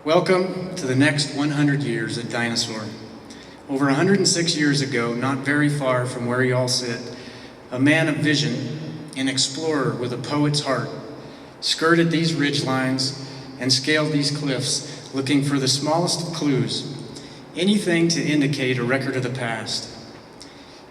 Welcome to the next 100 years at Dinosaur. Over 106 years ago, not very far from where you all sit, a man of vision, an explorer with a poet's heart, skirted these ridgelines and scaled these cliffs, looking for the smallest of clues, anything to indicate a record of the past.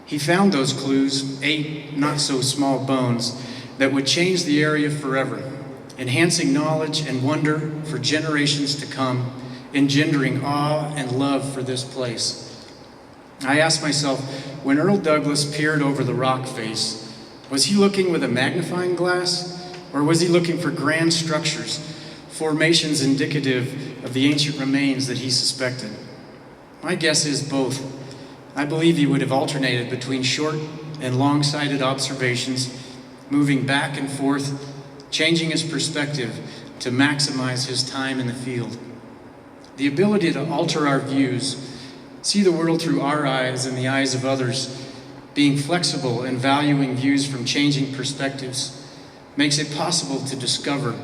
He found those clues, 8 not-so-small bones, that would change the area forever, enhancing knowledge and wonder for generations to come, engendering awe and love for this place. I asked myself, when Earl Douglas peered over the rock face, was he looking with a magnifying glass, or was he looking for grand structures, formations indicative of the ancient remains that he suspected? My guess is both. I believe he would have alternated between short and long-sighted observations, moving back and forth, changing his perspective to maximize his time in the field. The ability to alter our views, see the world through our eyes and the eyes of others, being flexible and valuing views from changing perspectives, makes it possible to discover,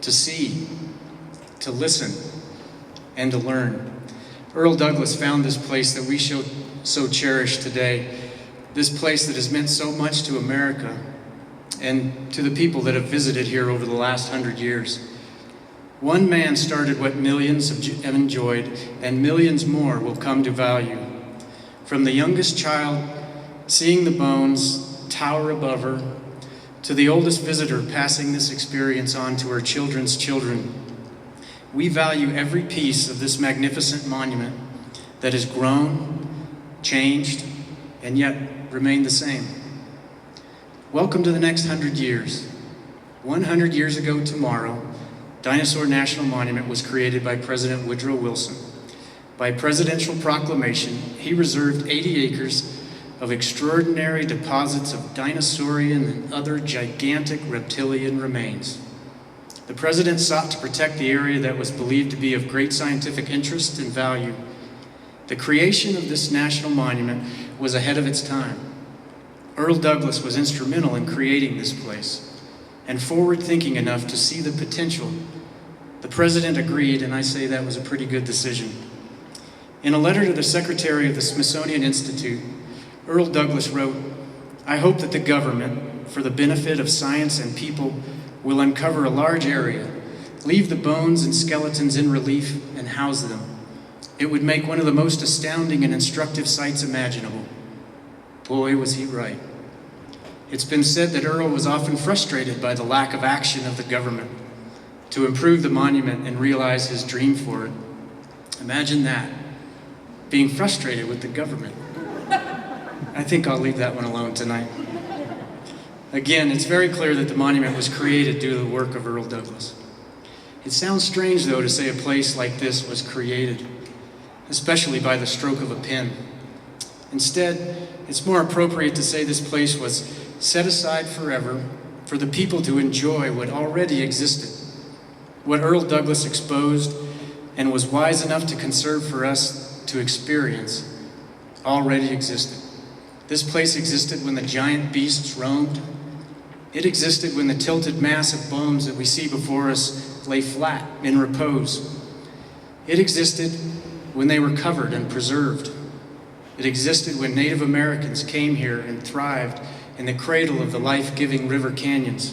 to see, to listen, and to learn. Earl Douglas found this place that we so cherish today, this place that has meant so much to America and to the people that have visited here over the last 100 years. One man started what millions have enjoyed, and millions more will come to value. From the youngest child seeing the bones tower above her, to the oldest visitor passing this experience on to her children's children, we value every piece of this magnificent monument that has grown, changed, and yet remained the same. Welcome to the next 100 years. 100 years ago tomorrow, Dinosaur National Monument was created by President Woodrow Wilson. By presidential proclamation, he reserved 80 acres of extraordinary deposits of dinosaurian and other gigantic reptilian remains. The president sought to protect the area that was believed to be of great scientific interest and value. The creation of this national monument was ahead of its time. Earl Douglas was instrumental in creating this place and forward-thinking enough to see the potential. The president agreed, and I say that was a pretty good decision. In a letter to the secretary of the Smithsonian Institute, Earl Douglas wrote, "I hope that the government, for the benefit of science and people, will uncover a large area, leave the bones and skeletons in relief, and house them. It would make one of the most astounding and instructive sights imaginable." Boy, was he right. It's been said that Earl was often frustrated by the lack of action of the government to improve the monument and realize his dream for it. Imagine that, being frustrated with the government. I think I'll leave that one alone tonight. Again, it's very clear that the monument was created due to the work of Earl Douglas. It sounds strange, though, to say a place like this was created, especially by the stroke of a pen. Instead, it's more appropriate to say this place was set aside forever for the people to enjoy what already existed. What Earl Douglas exposed and was wise enough to conserve for us to experience already existed. This place existed when the giant beasts roamed. It existed when the tilted mass of bones that we see before us lay flat in repose. It existed when they were covered and preserved. It existed when Native Americans came here and thrived in the cradle of the life-giving river canyons.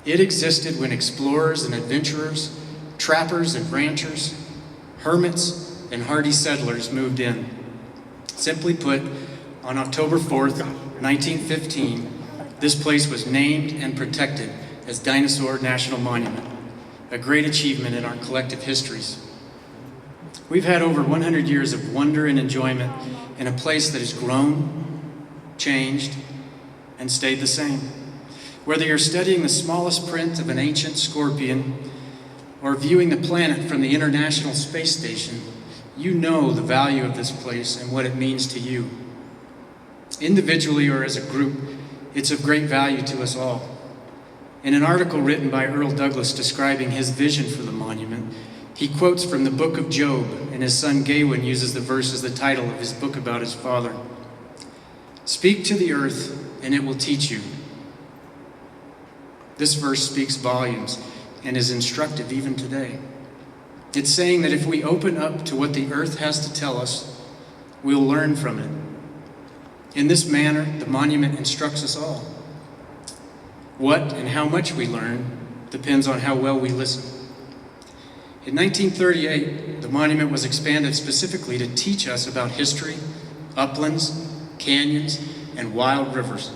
It existed when explorers and adventurers, trappers and ranchers, hermits and hardy settlers moved in. Simply put, on October 4th, 1915, this place was named and protected as Dinosaur National Monument, a great achievement in our collective histories. We've had over 100 years of wonder and enjoyment in a place that has grown, changed, and stayed the same. Whether you're studying the smallest print of an ancient scorpion or viewing the planet from the International Space Station, you know the value of this place and what it means to you. Individually or as a group, it's of great value to us all. In an article written by Earl Douglas describing his vision for the monument, he quotes from the book of Job, and his son Gawain uses the verse as the title of his book about his father. "Speak to the earth, and it will teach you." This verse speaks volumes and is instructive even today. It's saying that if we open up to what the earth has to tell us, we'll learn from it. In this manner, the monument instructs us all. What and how much we learn depends on how well we listen. In 1938, the monument was expanded specifically to teach us about history, uplands, canyons, and wild rivers.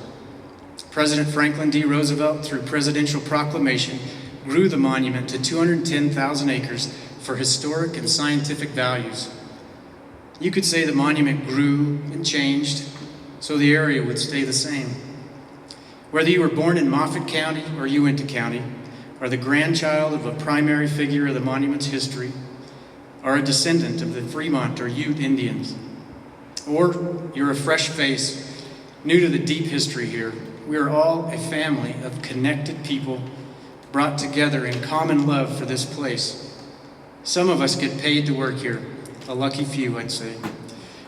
President Franklin D. Roosevelt, through presidential proclamation, grew the monument to 210,000 acres for historic and scientific values. You could say the monument grew and changed so the area would stay the same. Whether you were born in Moffat County or Uintah County, or the grandchild of a primary figure of the monument's history, or a descendant of the Fremont or Ute Indians, or you're a fresh face, new to the deep history here, we are all a family of connected people brought together in common love for this place. Some of us get paid to work here, a lucky few, I'd say.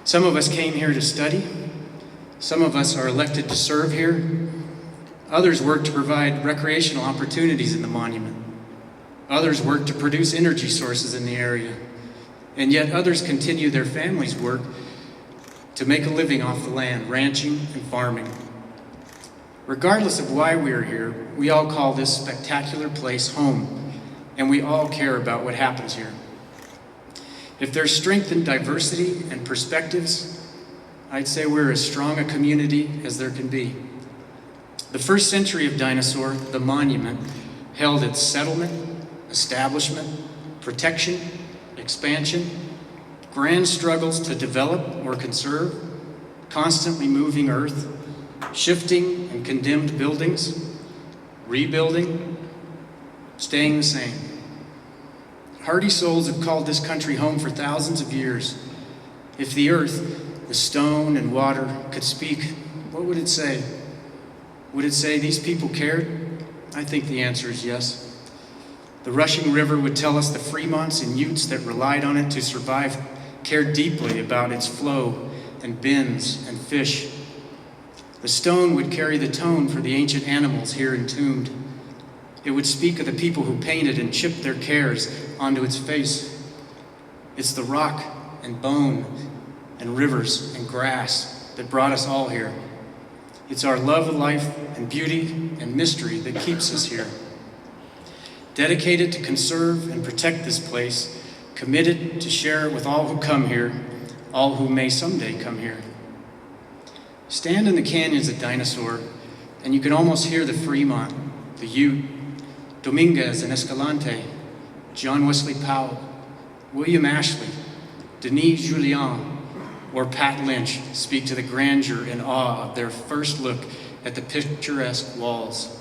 Some of us came here to study. Some of us are elected to serve here. Others work to provide recreational opportunities in the monument. Others work to produce energy sources in the area. And yet others continue their families' work to make a living off the land, ranching and farming. Regardless of why we are here, we all call this spectacular place home, and we all care about what happens here. If there's strength in diversity and perspectives, I'd say we're as strong a community as there can be. The first century of Dinosaur, the monument, held its settlement, establishment, protection, expansion, grand struggles to develop or conserve, constantly moving earth, shifting and condemned buildings, rebuilding, staying the same. Hardy souls have called this country home for thousands of years. If the earth, the stone and water could speak, what would it say? Would it say these people cared? I think the answer is yes. The rushing river would tell us the Fremonts and Utes that relied on it to survive cared deeply about its flow and bends and fish. The stone would carry the tone for the ancient animals here entombed. It would speak of the people who painted and chipped their cares onto its face. It's the rock and bone and rivers and grass that brought us all here. It's our love of life and beauty and mystery that keeps us here. Dedicated to conserve and protect this place, committed to share it with all who come here, all who may someday come here. Stand in the canyons of Dinosaur, and you can almost hear the Fremont, the Ute, Dominguez and Escalante, John Wesley Powell, William Ashley, Denis Julien, or Pat Lynch speak to the grandeur and awe of their first look at the picturesque walls.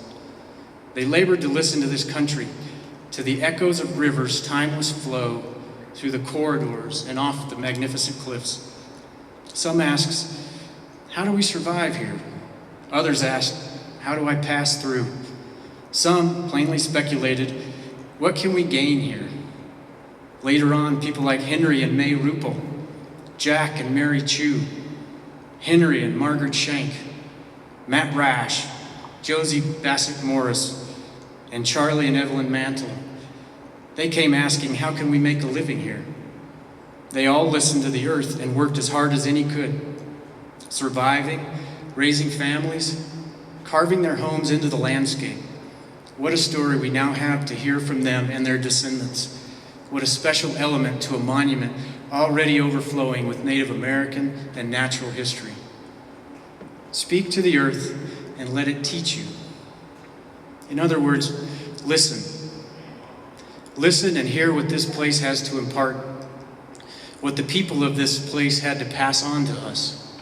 They labored to listen to this country, to the echoes of rivers' timeless flow through the corridors and off the magnificent cliffs. Some asked, how do we survive here? Others asked, how do I pass through? Some plainly speculated, what can we gain here? Later on, people like Henry and May Ruppel, Jack and Mary Chu, Henry and Margaret Shank, Matt Rash, Josie Bassett Morris, and Charlie and Evelyn Mantle. They came asking, how can we make a living here? They all listened to the earth and worked as hard as any could, surviving, raising families, carving their homes into the landscape. What a story we now have to hear from them and their descendants. What a special element to a monument already overflowing with Native American and natural history. Speak to the earth and let it teach you. In other words, listen. Listen and hear what this place has to impart, what the people of this place had to pass on to us.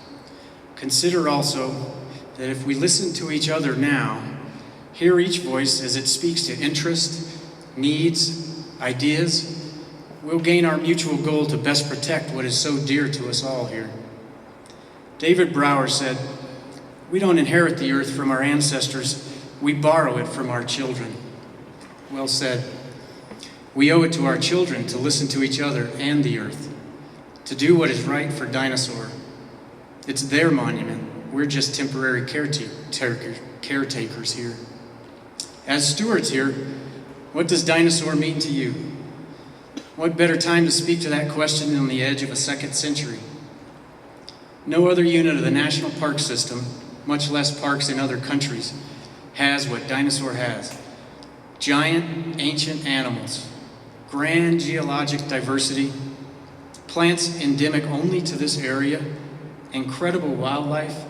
Consider also that if we listen to each other now, hear each voice as it speaks to interest, needs, ideas, we'll gain our mutual goal to best protect what is so dear to us all here. David Brower said, we don't inherit the earth from our ancestors, we borrow it from our children. Well said. We owe it to our children to listen to each other and the earth, to do what is right for Dinosaur. It's their monument. We're just temporary caretakers here. As stewards here, what does Dinosaur mean to you? What better time to speak to that question than on the edge of a second century? No other unit of the National Park System, much less parks in other countries, has what Dinosaur has. Giant, ancient animals, grand geologic diversity, plants endemic only to this area, incredible wildlife,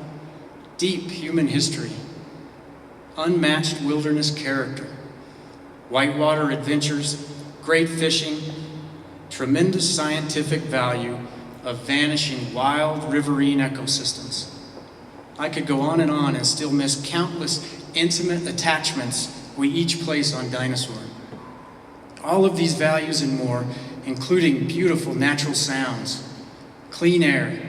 deep human history, unmatched wilderness character, whitewater adventures, great fishing, tremendous scientific value of vanishing wild riverine ecosystems. I could go on and still miss countless intimate attachments we each place on Dinosaur. All of these values and more, including beautiful natural sounds, clean air,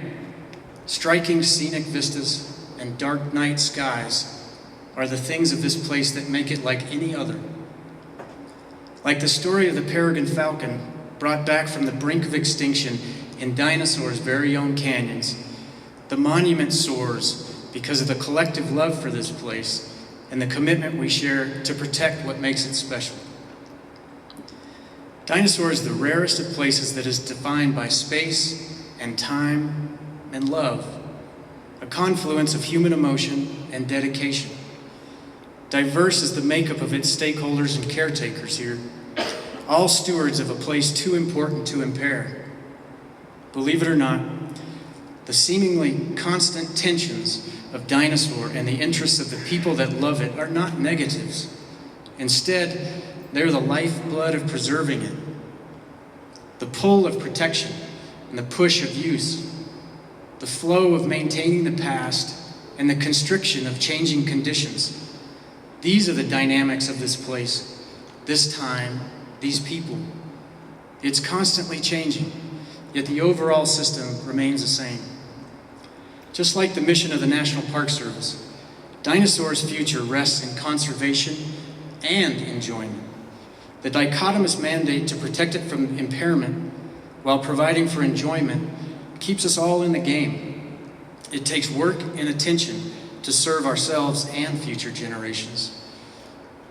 striking scenic vistas, and dark night skies, are the things of this place that make it like any other. Like the story of the peregrine falcon brought back from the brink of extinction in Dinosaur's very own canyons, the monument soars because of the collective love for this place and the commitment we share to protect what makes it special. Dinosaur is the rarest of places that is defined by space and time and love, a confluence of human emotion and dedication. Diverse is the makeup of its stakeholders and caretakers here, all stewards of a place too important to impair. Believe it or not, the seemingly constant tensions of Dinosaur and the interests of the people that love it are not negatives. Instead, they're the lifeblood of preserving it. The pull of protection and the push of use. The flow of maintaining the past and the constriction of changing conditions. These are the dynamics of this place, this time, these people. It's constantly changing, yet the overall system remains the same. Just like the mission of the National Park Service, Dinosaur's future rests in conservation and enjoyment. The dichotomous mandate to protect it from impairment while providing for enjoyment keeps us all in the game. It takes work and attention to serve ourselves and future generations.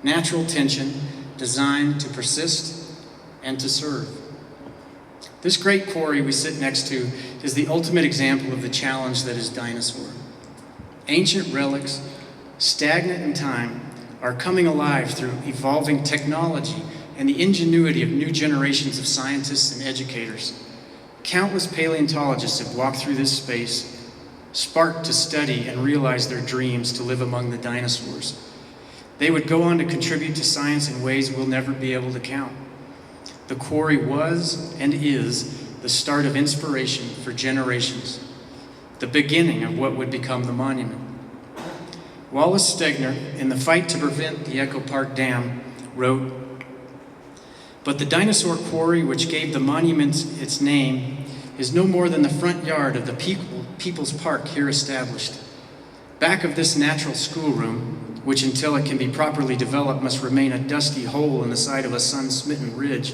Natural tension designed to persist and to serve. This great quarry we sit next to is the ultimate example of the challenge that is Dinosaur. Ancient relics, stagnant in time, are coming alive through evolving technology and the ingenuity of new generations of scientists and educators. Countless paleontologists have walked through this space, sparked to study and realize their dreams to live among the dinosaurs. They would go on to contribute to science in ways we'll never be able to count. The quarry was and is the start of inspiration for generations, the beginning of what would become the monument. Wallace Stegner, in the fight to prevent the Echo Park Dam, wrote, "But the Dinosaur quarry which gave the monument its name is no more than the front yard of the People's Park here established. Back of this natural schoolroom, which until it can be properly developed must remain a dusty hole in the side of a sun-smitten ridge,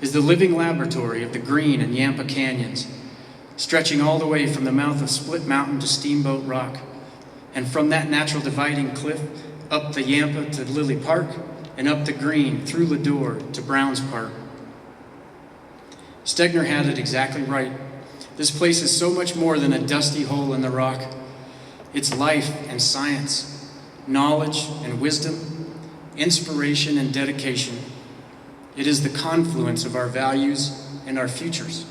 is the living laboratory of the Green and Yampa Canyons, stretching all the way from the mouth of Split Mountain to Steamboat Rock, and from that natural dividing cliff up the Yampa to Lily Park, and up the Green through Ladore to Browns Park." Stegner had it exactly right. This place is so much more than a dusty hole in the rock. It's life and science, knowledge and wisdom, inspiration and dedication. It is the confluence of our values and our futures.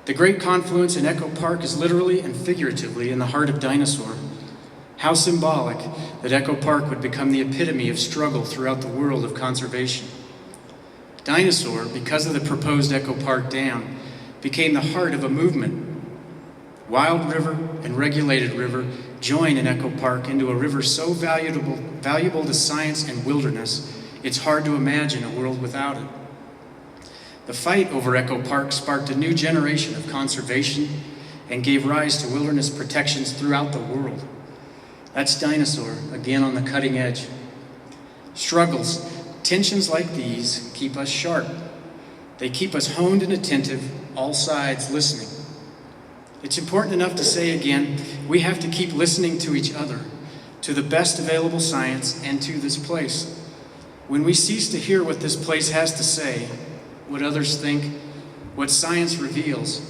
The great confluence in Echo Park is literally and figuratively in the heart of Dinosaur. How symbolic that Echo Park would become the epitome of struggle throughout the world of conservation. Dinosaur, because of the proposed Echo Park Dam, became the heart of a movement. Wild River and Regulated River join in Echo Park into a river so valuable to science and wilderness, it's hard to imagine a world without it. The fight over Echo Park sparked a new generation of conservation and gave rise to wilderness protections throughout the world. That's Dinosaur, again on the cutting edge. Struggles, tensions like these keep us sharp. They keep us honed and attentive, all sides listening. It's important enough to say again, we have to keep listening to each other, to the best available science, and to this place. When we cease to hear what this place has to say, what others think, what science reveals,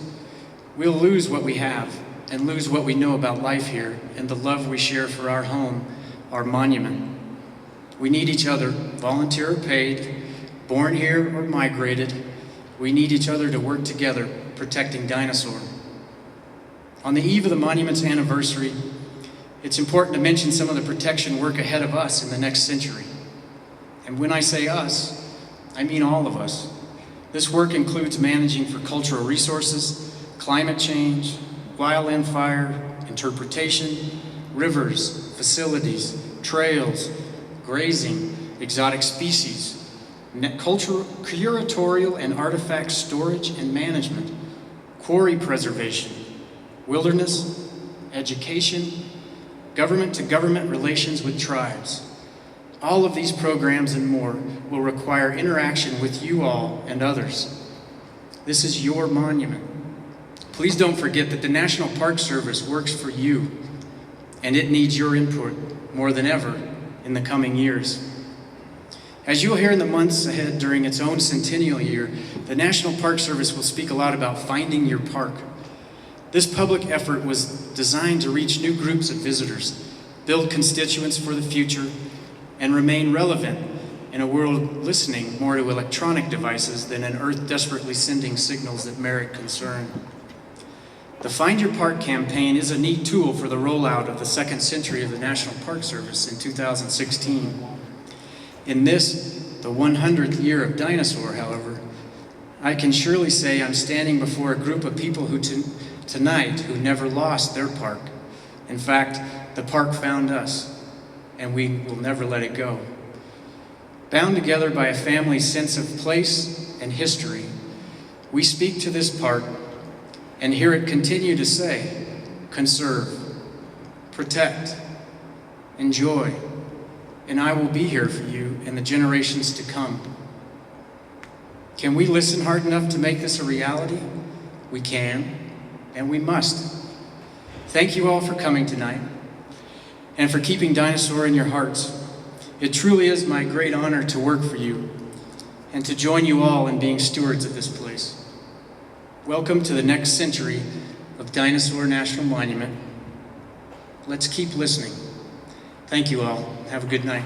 we'll lose what we have and lose what we know about life here and the love we share for our home, our monument. We need each other, volunteer or paid, born here or migrated. We need each other to work together, protecting Dinosaur. On the eve of the monument's anniversary, it's important to mention some of the protection work ahead of us in the next century. And when I say us, I mean all of us. This work includes managing for cultural resources, climate change, wildland fire, interpretation, rivers, facilities, trails, grazing, exotic species, cultural, curatorial and artifact storage and management, quarry preservation, wilderness, education, government-to-government relations with tribes. All of these programs and more will require interaction with you all and others. This is your monument. Please don't forget that the National Park Service works for you, and it needs your input more than ever in the coming years. As you'll hear in the months ahead during its own Centennial year, the National Park Service will speak a lot about finding your park. This public effort was designed to reach new groups of visitors, build constituents for the future, and remain relevant in a world listening more to electronic devices than an Earth desperately sending signals that merit concern. The Find Your Park campaign is a neat tool for the rollout of the second century of the National Park Service in 2016. In this, the 100th year of Dinosaur, however, I can surely say I'm standing before a group of people who tonight who never lost their park. In fact, the park found us, and we will never let it go. Bound together by a family's sense of place and history, we speak to this park and hear it continue to say, conserve, protect, enjoy, and I will be here for you in the generations to come. Can we listen hard enough to make this a reality? We can, and we must. Thank you all for coming tonight and for keeping Dinosaur in your hearts. It truly is my great honor to work for you and to join you all in being stewards of this place. Welcome to the next century of Dinosaur National Monument. Let's keep listening. Thank you all. Have a good night.